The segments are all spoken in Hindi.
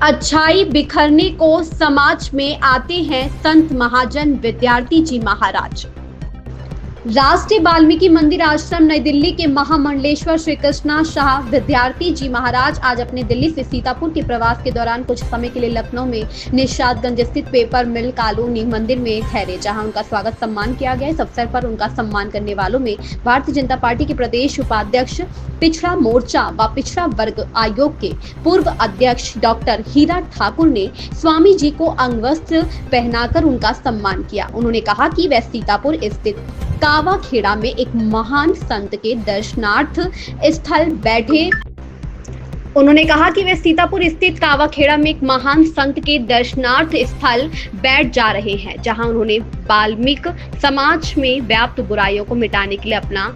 अच्छाई बिखरने को समाज में आते हैं संत महाजन विद्यार्थी जी महाराज। राष्ट्रीय वाल्मीकि मंदिर आश्रम नई दिल्ली के महामंडलेश्वर श्री कृष्णा शाह विद्यार्थी जी महाराज आज अपने दिल्ली से सीतापुर के प्रवास के दौरान कुछ समय के लिए लखनऊ में निशादगंज स्थित पेपर मिल कॉलोनी मंदिर में ठहरे, जहां उनका स्वागत सम्मान किया गया। इस अवसर पर उनका सम्मान करने वालों में भारतीय जनता पार्टी के प्रदेश उपाध्यक्ष, पिछड़ा मोर्चा व पिछड़ा वर्ग आयोग के पूर्व अध्यक्ष डॉक्टर हीरा ठाकुर ने स्वामी जी को अंगवस्त्र पहनाकर उनका सम्मान किया। उन्होंने कहा कि वह सीतापुर स्थित कावा खेड़ा में एक महान संत के दर्शनार्थ स्थल बैठे। उन्होंने कहा कि वे सीतापुर स्थित कावा खेड़ा में एक महान संत के दर्शनार्थ स्थल बैठ जा रहे हैं, जहां उन्होंने वाल्मीकि समाज में व्याप्त बुराइयों को मिटाने के लिए अपना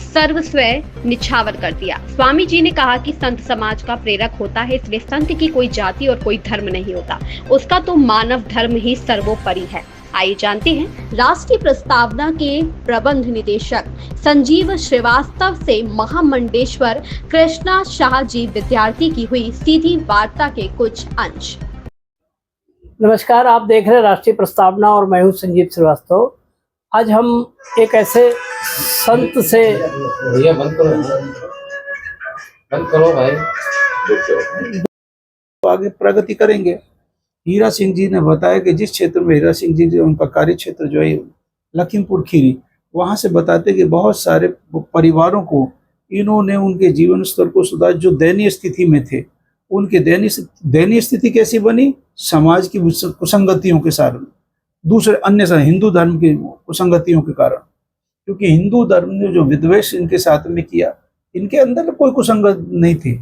सर्वस्व निछावर कर दिया। स्वामी जी ने कहा कि संत समाज का प्रेरक होता है, इसलिए संत की कोई जाति और कोई धर्म नहीं होता, उसका तो मानव धर्म ही सर्वोपरि है। आइए जानते हैं राष्ट्रीय प्रस्तावना के प्रबंध निदेशक संजीव श्रीवास्तव से महामंडलेश्वर कृष्णा शाह जी विद्यार्थी की हुई सीधी वार्ता के कुछ अंश। नमस्कार, आप देख रहे हैं राष्ट्रीय प्रस्तावना और मैं हूं संजीव श्रीवास्तव। आज हम एक ऐसे संत से भैया बंद करो भाई, तो आगे प्रगति करेंगे। हीरा सिंह जी ने बताया कि जिस क्षेत्र में हीरा सिंह जी जो उनका कार्य क्षेत्र जो है लखीमपुर खीरी, वहां से बताते कि बहुत सारे परिवारों को इन्होंने उनके जीवन स्तर को सुधार, जो दयनीय स्थिति में थे उनके दयनीय स्थिति कैसी बनी, समाज की कुसंगतियों के कारण, दूसरे अन्य हिंदू धर्म की कुसंगतियों के कारण। क्योंकि हिंदू धर्म ने जो विद्वेष इनके साथ में किया, इनके अंदर कोई कुसंगत नहीं थी।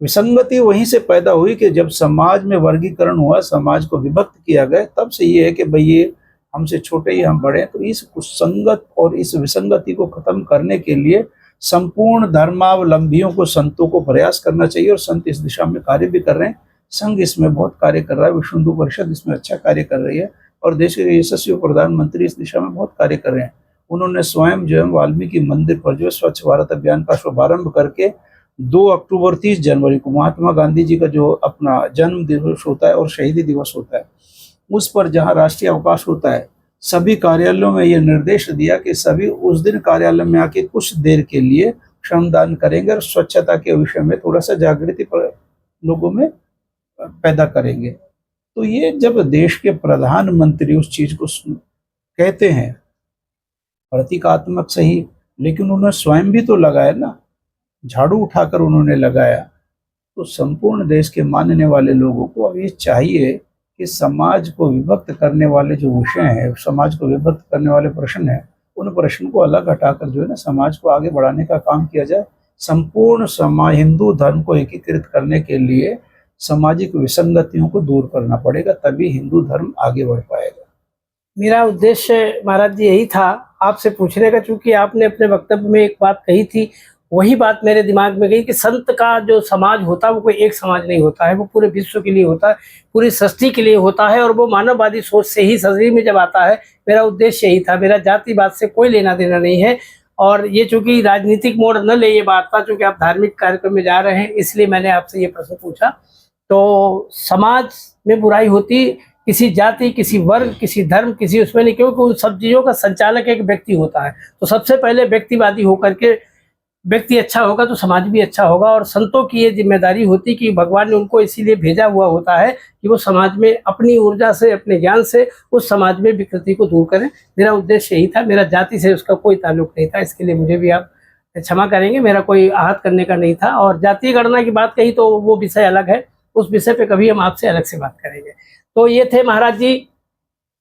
विसंगति वहीं से पैदा हुई कि जब समाज में वर्गीकरण हुआ, समाज को विभक्त किया गया, तब से ये है कि भाई ये हमसे छोटे ही हम बड़े हैं। तो इस कुसंगत और इस विसंगति को खत्म करने के लिए संपूर्ण धर्मावलंबियों को, संतों को प्रयास करना चाहिए, और संत इस दिशा में कार्य भी कर रहे हैं। संघ इसमें बहुत कार्य कर रहा है, विश्व हिंदू परिषद इसमें अच्छा कार्य कर रही है, और देश के यशस्वी प्रधानमंत्री इस दिशा में बहुत कार्य कर रहे हैं। उन्होंने स्वयं जो है वाल्मीकि मंदिर पर जो स्वच्छ भारत अभियान का शुभारंभ करके 2 अक्टूबर 30 जनवरी को महात्मा गांधी जी का जो अपना जन्म दिवस होता है और शहीदी दिवस होता है, उस पर जहां राष्ट्रीय अवकाश होता है, सभी कार्यालयों में यह निर्देश दिया कि सभी उस दिन कार्यालय में आके कुछ देर के लिए श्रमदान करेंगे और स्वच्छता के विषय में थोड़ा सा जागृति लोगों में पैदा करेंगे। तो ये जब देश के प्रधानमंत्री उस चीज को कहते हैं, प्रतीकात्मक सही, लेकिन उन्होंने स्वयं भी तो लगाया ना, झाड़ू उठाकर उन्होंने लगाया। तो संपूर्ण देश के मानने वाले लोगों को अब ये चाहिए कि समाज को विभक्त करने वाले जो विषय हैं, समाज को विभक्त करने वाले प्रश्न हैं, उन प्रश्न को अलग हटाकर जो है ना समाज को आगे बढ़ाने का काम किया जाए। संपूर्ण समाज, हिंदू धर्म को एकीकृत करने के लिए सामाजिक विसंगतियों को दूर करना पड़ेगा, तभी हिंदू धर्म आगे बढ़ पाएगा। मेरा उद्देश्य महाराज जी यही था आपसे पूछने का, चूंकि आपने अपने वक्तव्य में एक बात कही थी, वही बात मेरे दिमाग में गई कि संत का जो समाज होता है वो कोई एक समाज नहीं होता है, वो पूरे विश्व के लिए होता है, पूरी सृष्टि के लिए होता है, और वो मानववादी सोच से ही शरीर में जब आता है। मेरा उद्देश्य यही था, मेरा जातिवाद से कोई लेना देना नहीं है। और ये चूंकि राजनीतिक मोड़ न ले ये बात था, चूंकि आप धार्मिक कार्यक्रम में जा रहे हैं, इसलिए मैंने आपसे ये प्रश्न पूछा। तो समाज में बुराई होती किसी जाति, किसी वर्ग, किसी धर्म, किसी उसमें नहीं, क्योंकि उन सब चीज़ों का संचालक एक व्यक्ति होता है। तो सबसे पहले व्यक्तिवादी होकर के व्यक्ति अच्छा होगा तो समाज भी अच्छा होगा। और संतों की ये जिम्मेदारी होती कि भगवान ने उनको इसीलिए भेजा हुआ होता है कि वो समाज में अपनी ऊर्जा से, अपने ज्ञान से उस समाज में विकृति को दूर करें। मेरा उद्देश्य यही था, मेरा जाति से उसका कोई ताल्लुक नहीं था, इसके लिए मुझे भी आप क्षमा करेंगे, मेरा कोई आहत करने का नहीं था। और जातीय गणना की बात कही तो वो विषय अलग है, उस विषय पर कभी हम आपसे अलग से बात करेंगे। तो ये थे महाराज जी,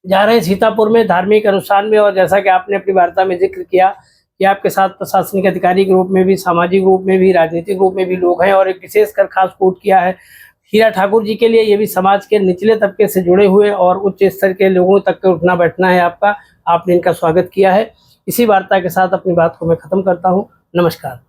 जा रहे हैं सीतापुर में धार्मिक अनुष्ठान में, और जैसा कि आपने अपनी वार्ता में जिक्र किया कि आपके साथ प्रशासनिक अधिकारी के रूप में भी, सामाजिक रूप में भी, राजनीतिक रूप में भी लोग हैं, और एक विशेषकर खास कोट किया है हीरा ठाकुर जी के लिए। ये भी समाज के निचले तबके से जुड़े हुए और उच्च स्तर के लोगों तक के उठना बैठना है आपका, आपने इनका स्वागत किया है। इसी वार्ता के साथ अपनी बात को मैं खत्म करता हूँ। नमस्कार।